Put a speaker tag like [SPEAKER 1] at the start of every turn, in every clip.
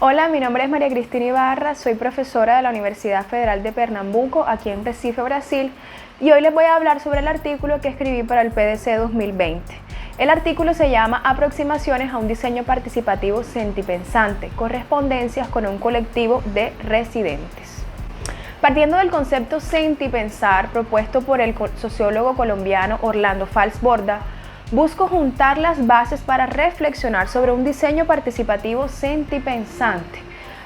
[SPEAKER 1] Hola, mi nombre es María Cristina Ibarra, soy profesora de la Universidad Federal de Pernambuco, aquí en Recife, Brasil, y hoy les voy a hablar sobre el artículo que escribí para el PDC 2020. El artículo se llama Aproximaciones a un diseño participativo sentipensante, correspondencias con un colectivo de residentes. Partiendo del concepto sentipensar propuesto por el sociólogo colombiano Orlando Falsborda, busco juntar las bases para reflexionar sobre un diseño participativo sentipensante.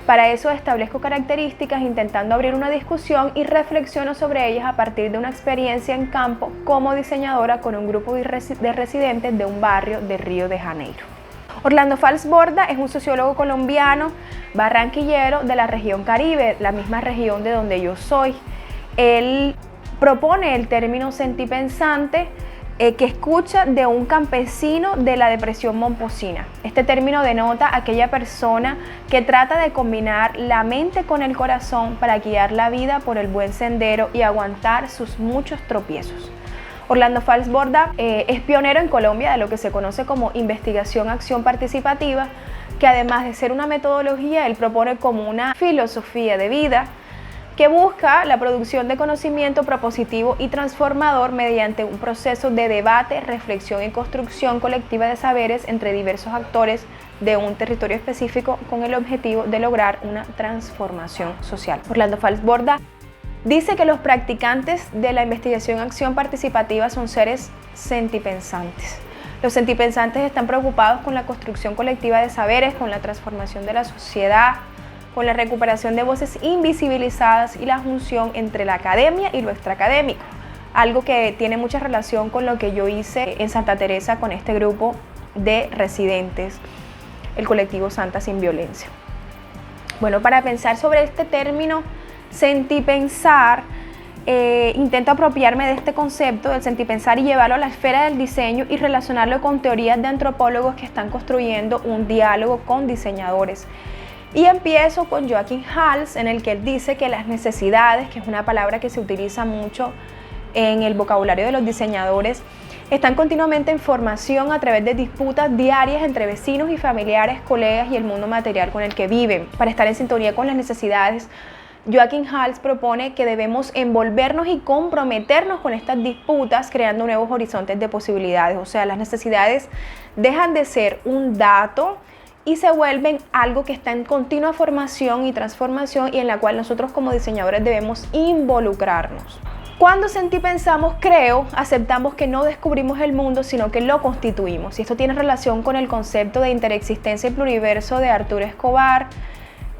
[SPEAKER 1] Para eso establezco características intentando abrir una discusión y reflexiono sobre ellas a partir de una experiencia en campo como diseñadora con un grupo de residentes de un barrio de Río de Janeiro. Orlando Falsborda es un sociólogo colombiano, barranquillero de la región Caribe, la misma región de donde yo soy. Él propone el término sentipensante que escucha de un campesino de la depresión momposina. Este término denota a aquella persona que trata de combinar la mente con el corazón para guiar la vida por el buen sendero y aguantar sus muchos tropiezos. Orlando Falsborda es pionero en Colombia de lo que se conoce como investigación-acción participativa, que además de ser una metodología, él propone como una filosofía de vida que busca la producción de conocimiento propositivo y transformador mediante un proceso de debate, reflexión y construcción colectiva de saberes entre diversos actores de un territorio específico con el objetivo de lograr una transformación social. Orlando Falsborda dice que los practicantes de la investigación-acción participativa son seres sentipensantes. Los sentipensantes están preocupados con la construcción colectiva de saberes, con la transformación de la sociedad, con la recuperación de voces invisibilizadas y la junción entre la academia y lo extraacadémico, algo que tiene mucha relación con lo que yo hice en Santa Teresa con este grupo de residentes, el colectivo Santa Sin Violencia. Bueno, para pensar sobre este término sentipensar, intento apropiarme de este concepto del sentipensar y llevarlo a la esfera del diseño y relacionarlo con teorías de antropólogos que están construyendo un diálogo con diseñadores. Y empiezo con Joachim Hals, en el que él dice que las necesidades, que es una palabra que se utiliza mucho en el vocabulario de los diseñadores, están continuamente en formación a través de disputas diarias entre vecinos y familiares, colegas y el mundo material con el que viven. Para estar en sintonía con las necesidades, Joachim Hals propone que debemos envolvernos y comprometernos con estas disputas creando nuevos horizontes de posibilidades. O sea, las necesidades dejan de ser un dato y se vuelven algo que está en continua formación y transformación y en la cual nosotros como diseñadores debemos involucrarnos. Cuando sentipensamos, creo, aceptamos que no descubrimos el mundo, sino que lo constituimos. Y esto tiene relación con el concepto de interexistencia y pluriverso de Arturo Escobar,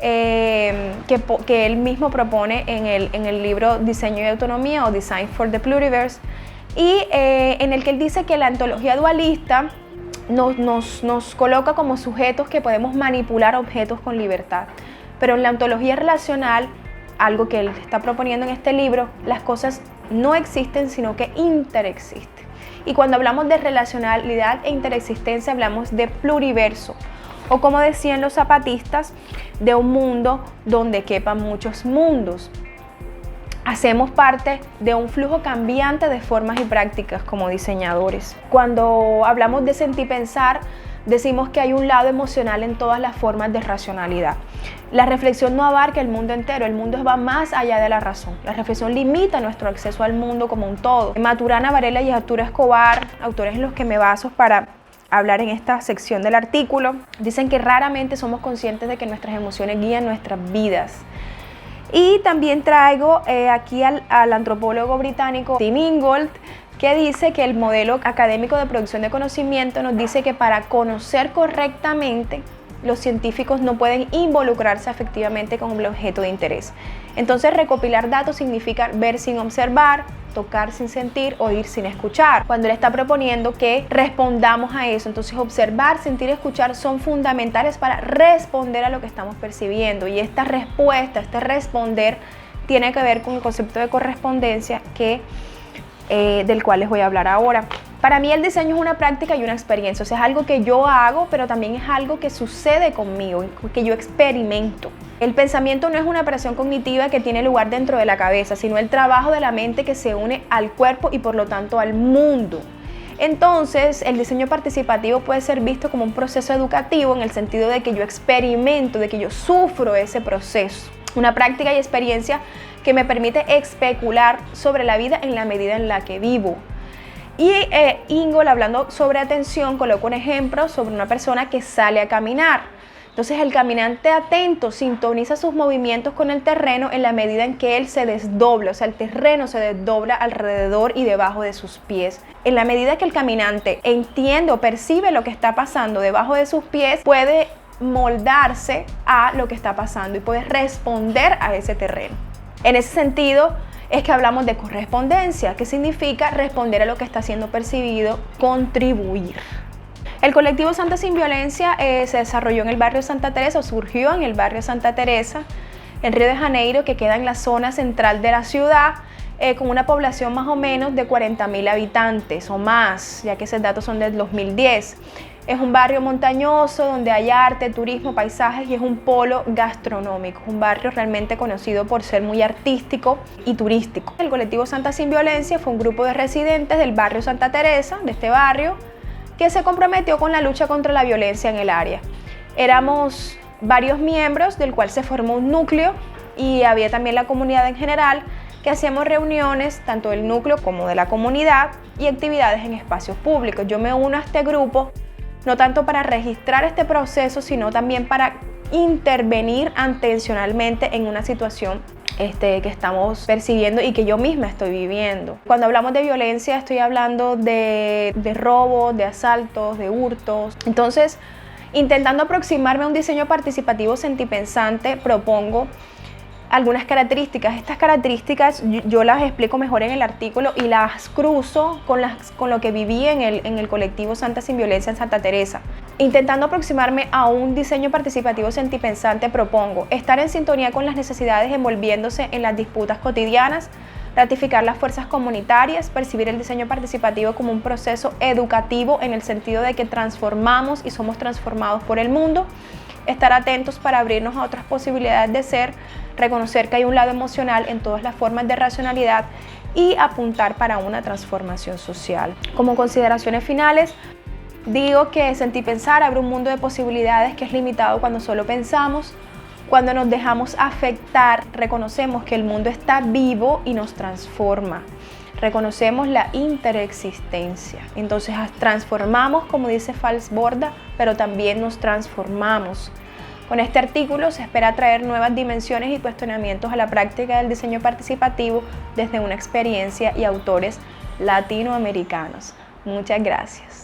[SPEAKER 1] que él mismo propone en el libro Diseño y Autonomía o Design for the Pluriverse, y en el que él dice que la ontología dualista nos coloca como sujetos que podemos manipular objetos con libertad. Pero en la ontología relacional, algo que él está proponiendo en este libro, las cosas no existen, sino que interexisten. Y cuando hablamos de relacionalidad e interexistencia, hablamos de pluriverso, o como decían los zapatistas, de un mundo donde quepan muchos mundos. Hacemos parte de un flujo cambiante de formas y prácticas como diseñadores. Cuando hablamos de sentipensar, decimos que hay un lado emocional en todas las formas de racionalidad. La reflexión no abarca el mundo entero, el mundo va más allá de la razón. La reflexión limita nuestro acceso al mundo como un todo. Maturana Varela y Arturo Escobar, autores en los que me baso para hablar en esta sección del artículo, dicen que raramente somos conscientes de que nuestras emociones guían nuestras vidas. Y también traigo aquí al antropólogo británico Tim Ingold, que dice que el modelo académico de producción de conocimiento nos dice que para conocer correctamente, los científicos no pueden involucrarse efectivamente con el objeto de interés. Entonces, recopilar datos significa ver sin observar, tocar sin sentir, oír sin escuchar. Cuando él está proponiendo que respondamos a eso, entonces observar, sentir y escuchar son fundamentales para responder a lo que estamos percibiendo. Y esta respuesta, este responder, tiene que ver con el concepto de correspondencia del cual les voy a hablar ahora. Para mí el diseño es una práctica y una experiencia, o sea, es algo que yo hago, pero también es algo que sucede conmigo, que yo experimento. El pensamiento no es una operación cognitiva que tiene lugar dentro de la cabeza, sino el trabajo de la mente que se une al cuerpo y por lo tanto al mundo. Entonces, el diseño participativo puede ser visto como un proceso educativo en el sentido de que yo experimento, de que yo sufro ese proceso. Una práctica y experiencia que me permite especular sobre la vida en la medida en la que vivo. Y Ingold, hablando sobre atención, coloca un ejemplo sobre una persona que sale a caminar. Entonces el caminante atento sintoniza sus movimientos con el terreno en la medida en que él se desdobla, o sea, el terreno se desdobla alrededor y debajo de sus pies. En la medida que el caminante entiende o percibe lo que está pasando debajo de sus pies, puede moldarse a lo que está pasando y puede responder a ese terreno. En ese sentido es que hablamos de correspondencia, que significa responder a lo que está siendo percibido, contribuir. El colectivo Santa Sin Violencia se desarrolló en el barrio Santa Teresa, o surgió en el barrio Santa Teresa, en Río de Janeiro, que queda en la zona central de la ciudad, con una población más o menos de 40.000 habitantes o más, ya que esos datos son del 2010. Es un barrio montañoso donde hay arte, turismo, paisajes y es un polo gastronómico, un barrio realmente conocido por ser muy artístico y turístico. El colectivo Santa Sin Violencia fue un grupo de residentes del barrio Santa Teresa, de este barrio, que se comprometió con la lucha contra la violencia en el área. Éramos varios miembros, del cual se formó un núcleo y había también la comunidad en general, que hacíamos reuniones, tanto del núcleo como de la comunidad, y actividades en espacios públicos. Yo me uno a este grupo, no tanto para registrar este proceso, sino también para intervenir intencionalmente en una situación que estamos percibiendo y que yo misma estoy viviendo. Cuando hablamos de violencia estoy hablando de robos, de asaltos, de hurtos. Entonces, intentando aproximarme a un diseño participativo sentipensante, propongo algunas características. Estas características yo las explico mejor en el artículo y las cruzo con lo que viví en el colectivo Santa Sin Violencia en Santa Teresa. Intentando aproximarme a un diseño participativo sentipensante, propongo estar en sintonía con las necesidades envolviéndose en las disputas cotidianas, ratificar las fuerzas comunitarias, percibir el diseño participativo como un proceso educativo en el sentido de que transformamos y somos transformados por el mundo, estar atentos para abrirnos a otras posibilidades de ser, reconocer que hay un lado emocional en todas las formas de racionalidad y apuntar para una transformación social. Como consideraciones finales, digo que Sentipensar abre un mundo de posibilidades que es limitado cuando solo pensamos. Cuando nos dejamos afectar, reconocemos que el mundo está vivo y nos transforma. Reconocemos la interexistencia. Entonces transformamos, como dice Falsborda, pero también nos transformamos. Con este artículo se espera traer nuevas dimensiones y cuestionamientos a la práctica del diseño participativo desde una experiencia y autores latinoamericanos. Muchas gracias.